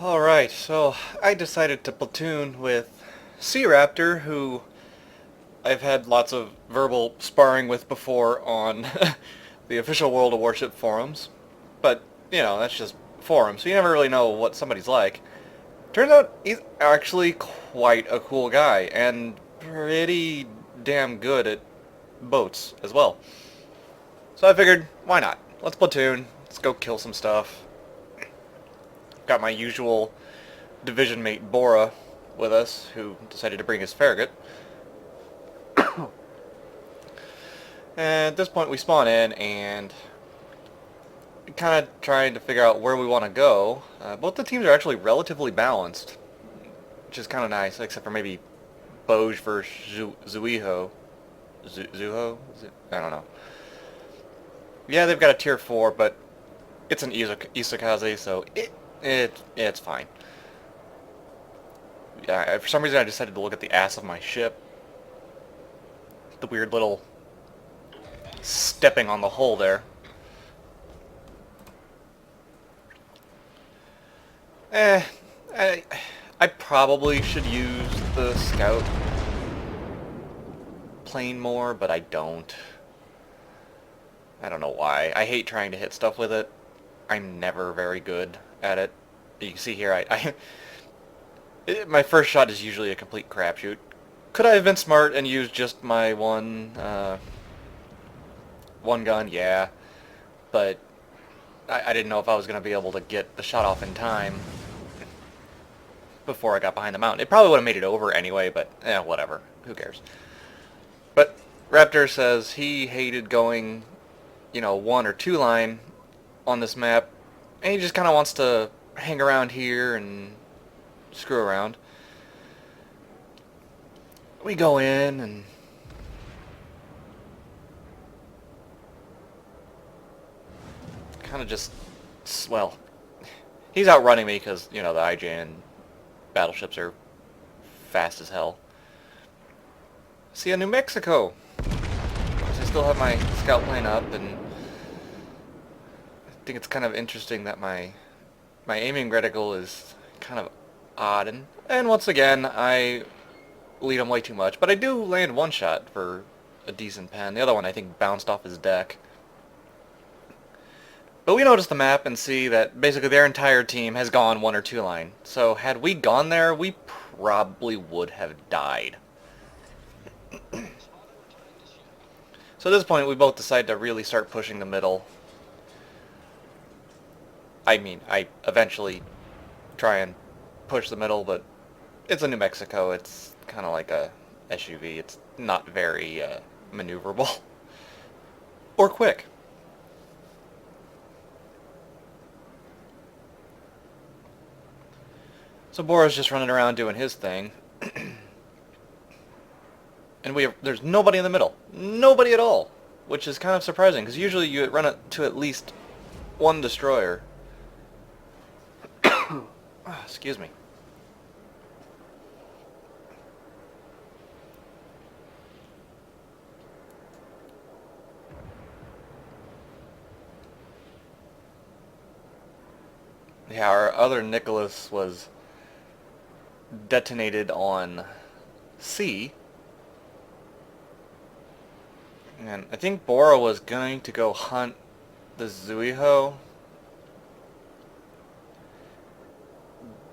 Alright, so I decided to platoon with Sea Raptor, who I've had lots of verbal sparring with before on the official World of Warship forums. But, that's just forums, so you never really know what somebody's like. Turns out he's actually quite a cool guy, and pretty damn good at boats as well. So I figured, why not? Let's platoon, let's go kill some stuff. Got my usual division mate Bora with us, who decided to bring his Farragut. And at this point we spawn in and kind of trying to figure out where we want to go. Both the teams are actually relatively balanced, which is kind of nice, except for maybe Boj versus Zuiho. Zuho? I don't know. Yeah, they've got a tier 4, but it's an Isakaze, so it's fine. Yeah, for some reason I decided to look at the ass of my ship. The weird little stepping on the hull there. I probably should use the scout plane more, but I don't. I don't know why. I hate trying to hit stuff with it. I'm never very good at it. You can see here, my first shot is usually a complete crapshoot. Could I have been smart and used just my one gun? Yeah, but I didn't know if I was going to be able to get the shot off in time before I got behind the mountain. It probably would have made it over anyway, but whatever. Who cares? But Raptor says he hated going, 1 or 2 line on this map, and he just kind of wants to hang around here and screw around. We go in and kind of just, well, he's outrunning me because, the IJN battleships are fast as hell. See, New Mexico! I still have my scout plane up, and I think it's kind of interesting that my aiming reticle is kind of odd, and once again, I lead him way too much, but I do land one shot for a decent pen. The other one I think bounced off his deck. But we notice the map and see that basically their entire team has gone 1 or 2 line. So had we gone there, we probably would have died. So at this point, we both decide to really start pushing the middle. I mean, I eventually try and push the middle, but it's a New Mexico. It's kind of like a SUV. It's not very maneuverable or quick. So Bora's just running around doing his thing. And there's nobody in the middle. Nobody at all. Which is kind of surprising, because usually you run it to at least 1 destroyer. Excuse me. Yeah, our other Nicholas was detonated on C. And I think Bora was going to go hunt the Zuiho.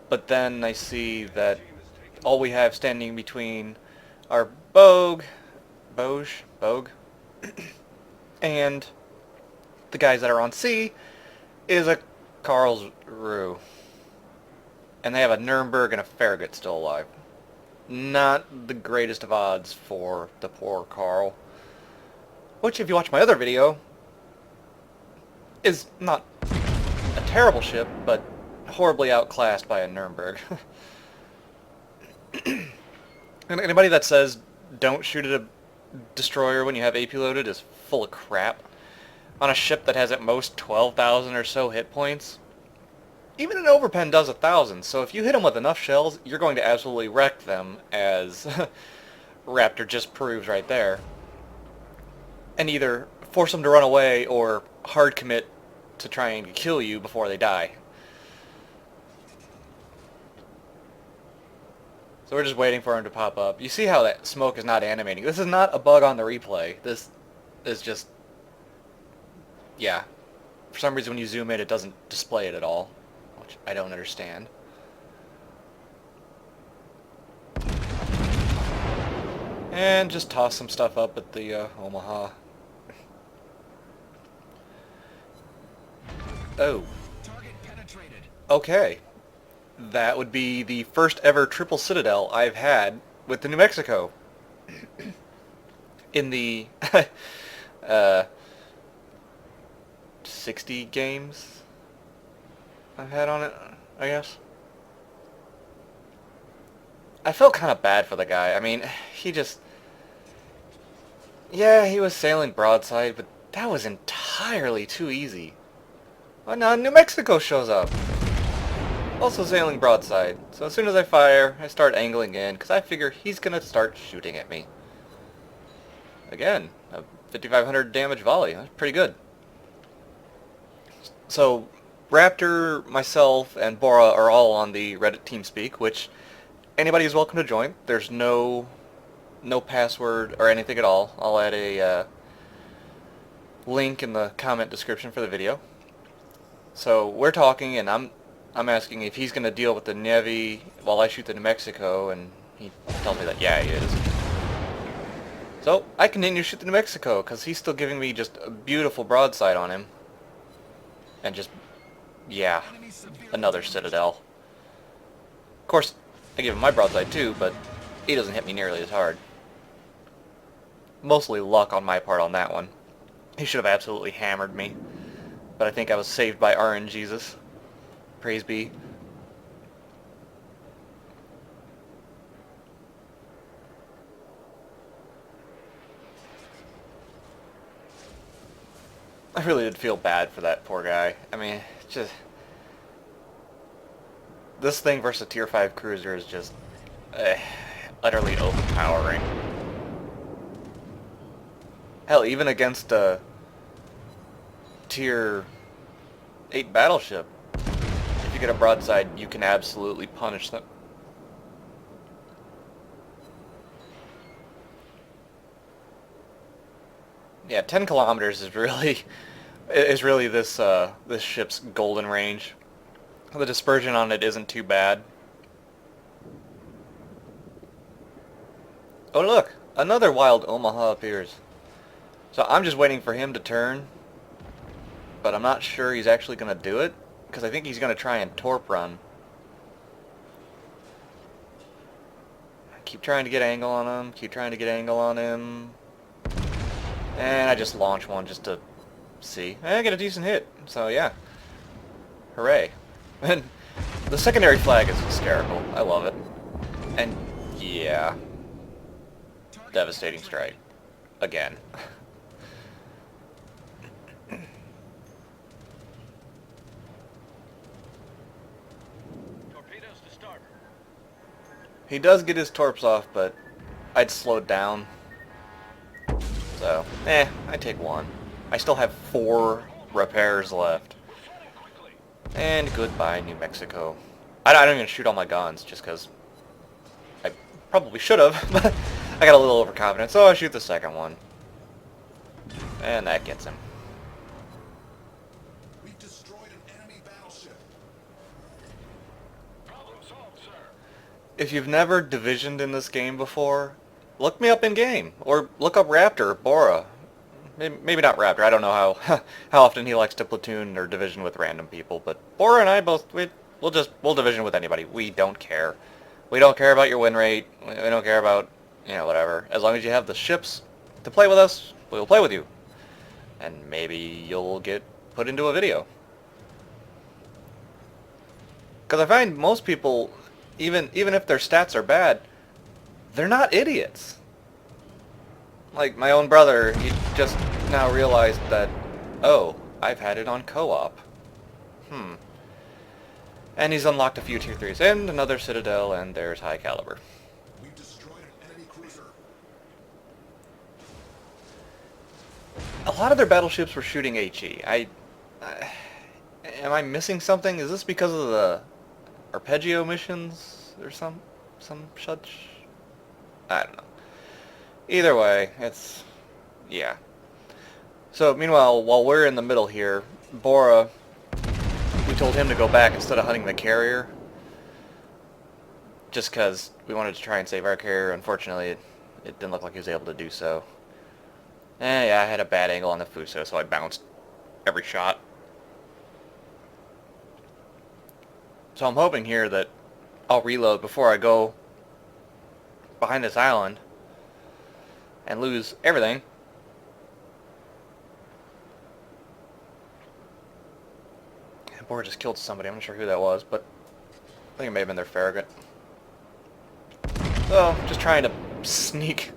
But then I see that all we have standing between our Boj, and the guys that are on C is a Karlsruhe. And they have a Nuremberg and a Farragut still alive. Not the greatest of odds for the poor Karl. Which, if you watch my other video, is not a terrible ship, but horribly outclassed by a Nuremberg. And anybody that says don't shoot at a destroyer when you have AP loaded is full of crap. On a ship that has at most 12,000 or so hit points, even an overpen does 1,000, so if you hit them with enough shells, you're going to absolutely wreck them, as Raptor just proves right there. And either force them to run away or hard commit to try and kill you before they die. So we're just waiting for him to pop up. You see how that smoke is not animating. This is not a bug on the replay. This is just... yeah. For some reason when you zoom in it doesn't display it at all, which I don't understand. And just toss some stuff up at the Omaha. Oh. Okay. That would be the first ever triple citadel I've had with the New Mexico. In the 60 games I've had on it, I guess. I felt kind of bad for the guy. I mean, he just... yeah, he was sailing broadside, but that was entirely too easy. Oh, now New Mexico shows up. Also sailing broadside. So as soon as I fire, I start angling in, because I figure he's going to start shooting at me. Again, a 5,500 damage volley. That's pretty good. So, Raptor, myself, and Bora are all on the Reddit TeamSpeak, which anybody is welcome to join. There's no password or anything at all. I'll add a link in the comment description for the video. So we're talking, and I'm asking if he's going to deal with the Navy while I shoot the New Mexico, and he tells me that yeah, he is. So I continue to shoot the New Mexico because he's still giving me just a beautiful broadside on him, and just yeah, another citadel. Of course, I give him my broadside too, but he doesn't hit me nearly as hard. Mostly luck on my part on that one. He should have absolutely hammered me, but I think I was saved by RNGesus. Praise be. I really did feel bad for that poor guy. I mean, just... this thing versus a tier 5 cruiser is just utterly overpowering. Hell, even against a tier 8 battleship, if you get a broadside, you can absolutely punish them. Yeah, 10 kilometers is really this this ship's golden range. The dispersion on it isn't too bad. Oh look, another wild Omaha appears. So I'm just waiting for him to turn, but I'm not sure he's actually going to do it, because I think he's going to try and torp run. I keep trying to get angle on him, and I just launch one just to see. I get a decent hit, so yeah. Hooray. And the secondary flag is hysterical. I love it. And yeah. Devastating strike. Again. He does get his torps off, but I'd slowed down. So, I take one. I still have 4 repairs left. And goodbye, New Mexico. I don't even shoot all my guns, just because I probably should have, but I got a little overconfident, so I shoot the second one. And that gets him. We've destroyed an enemy battleship. Problem solved, sir. If you've never divisioned in this game before, look me up in game, or look up Raptor, Bora. Maybe not Raptor. I don't know how how often he likes to platoon or division with random people, but Bora and I both we'll division with anybody. We don't care. We don't care about your win rate. We don't care about whatever. As long as you have the ships to play with us, we'll play with you. And maybe you'll get put into a video. Because I find most people, even if their stats are bad, they're not idiots. Like my own brother, he just now realized that, oh, I've had it on co-op. And he's unlocked a few tier 3s, and another Citadel, and there's high caliber. We've destroyed an enemy cruiser. A lot of their battleships were shooting HE. Am I missing something? Is this because of the arpeggio missions or something? some such. I don't know. Either way, it's yeah. So meanwhile, while we're in the middle here, Bora, we told him to go back instead of hunting the carrier, just because we wanted to try and save our carrier. Unfortunately, it didn't look like he was able to do so. Yeah, I had a bad angle on the Fuso, so I bounced every shot. So I'm hoping here that I'll reload before I go behind this island and lose everything. Bora just killed somebody. I'm not sure who that was, but I think it may have been their Farragut. So, just trying to sneak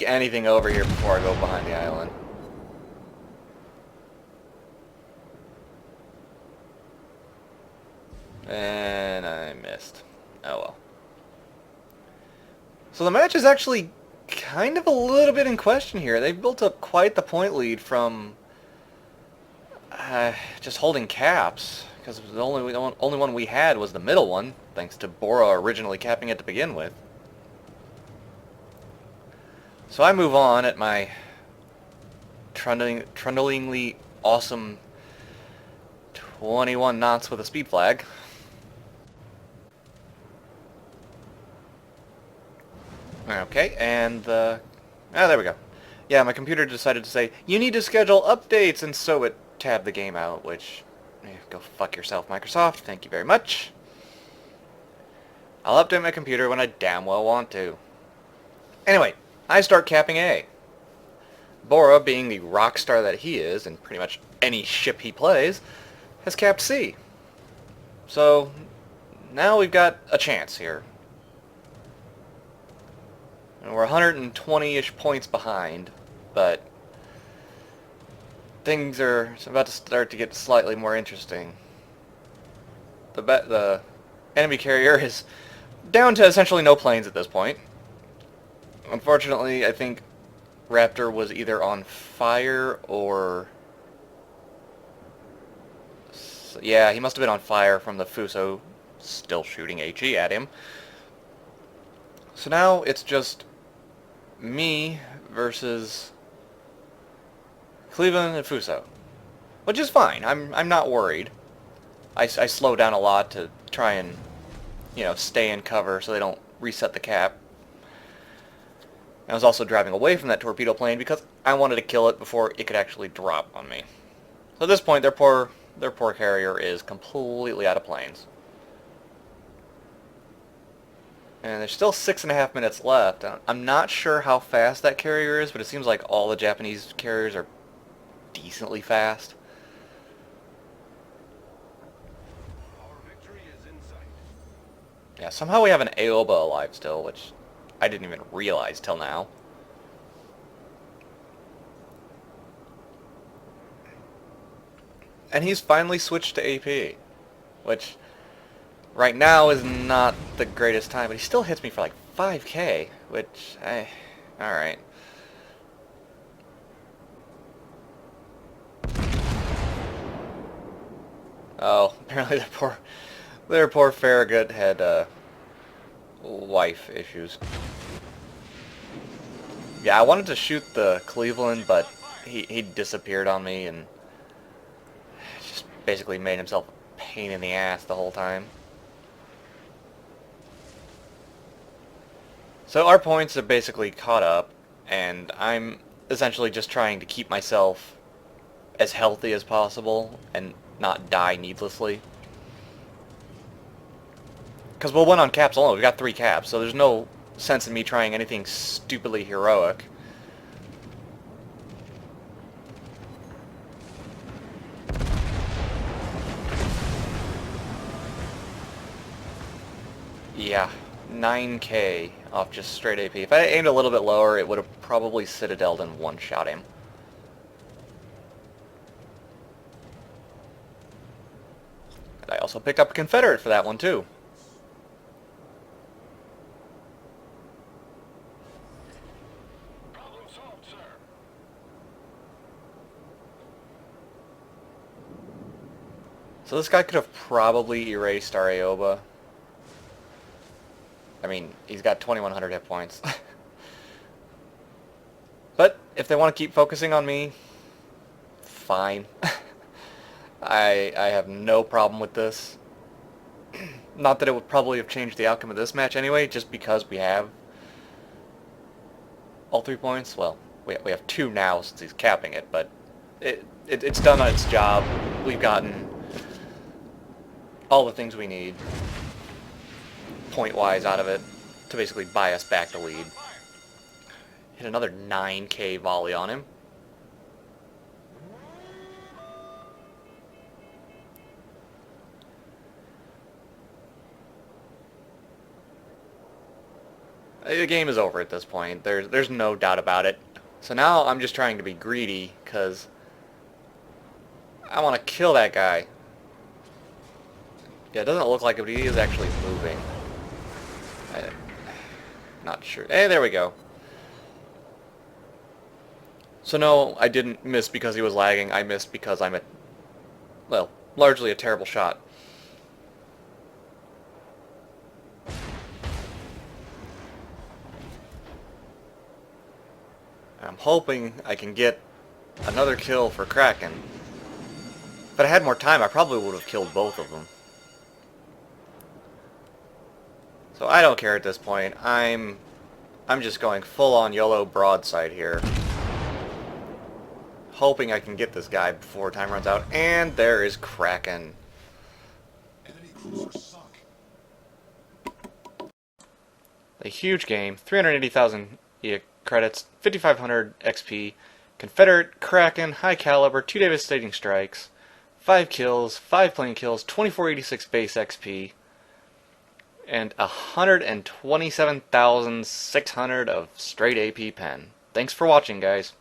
anything over here before I go behind the island. And I missed. Oh well. So the match is actually kind of a little bit in question here. They've built up quite the point lead from just holding caps, because the only one we had was the middle one, thanks to Bora originally capping it to begin with. So I move on at my trundlingly awesome 21 knots with a speed flag. Okay, and there we go. Yeah, my computer decided to say, you need to schedule updates, and so it tabbed the game out, which, go fuck yourself, Microsoft. Thank you very much. I'll update my computer when I damn well want to. Anyway, I start capping A. Bora, being the rock star that he is, in pretty much any ship he plays, has capped C. So, now we've got a chance here. And we're 120-ish points behind, but things are about to start to get slightly more interesting. The enemy carrier is down to essentially no planes at this point. Unfortunately, I think Raptor was either on fire or... yeah, he must have been on fire from the Fuso still shooting HE at him. So now it's just me versus Cleveland and Fuso, which is fine. I'm not worried. I slow down a lot to try and, stay in cover so they don't reset the cap. I was also driving away from that torpedo plane because I wanted to kill it before it could actually drop on me. So at this point, their poor carrier is completely out of planes. And there's still 6.5 minutes left. I'm not sure how fast that carrier is, but it seems like all the Japanese carriers are decently fast. Our victory is in sight. Yeah, somehow we have an Aoba alive still, which I didn't even realize till now. And he's finally switched to AP, which right now is not the greatest time, but he still hits me for like 5k, which, alright. Oh, apparently their poor Farragut had, wife issues. Yeah, I wanted to shoot the Cleveland, but he disappeared on me and just basically made himself a pain in the ass the whole time. So our points are basically caught up, and I'm essentially just trying to keep myself as healthy as possible and not die needlessly. Because we'll win on caps alone. We've got 3 caps, so there's no sense in me trying anything stupidly heroic. Yeah, 9k off just straight AP. If I aimed a little bit lower, it would have probably Citadel'd and one-shot him. And I also picked up a Confederate for that one, too. Problem solved, sir. So this guy could have probably erased our Aoba. I mean, he's got 2,100 hit points. But if they want to keep focusing on me, fine. I have no problem with this. Not that it would probably have changed the outcome of this match anyway, just because we have all 3 points. Well, we have 2 now since he's capping it, but it's done its job. We've gotten all the things we need, point-wise, out of it, to basically buy us back the lead. Hit another 9k volley on him. The game is over at this point. There's no doubt about it. So now I'm just trying to be greedy, because I want to kill that guy. Yeah, it doesn't look like it, but he is actually moving. I'm not sure. Hey, there we go. So no, I didn't miss because he was lagging. I missed because I'm well, largely a terrible shot. I'm hoping I can get another kill for Kraken. If I had more time, I probably would have killed both of them. So I don't care at this point. I'm just going full-on YOLO broadside here. Hoping I can get this guy before time runs out. And there is Kraken. A huge game. 380,000 credits, 5,500 XP, Confederate, Kraken, high caliber, 2 devastating strikes, 5 kills, 5 plane kills, 2486 base XP, and 127,600 of straight AP pen. Thanks for watching, guys.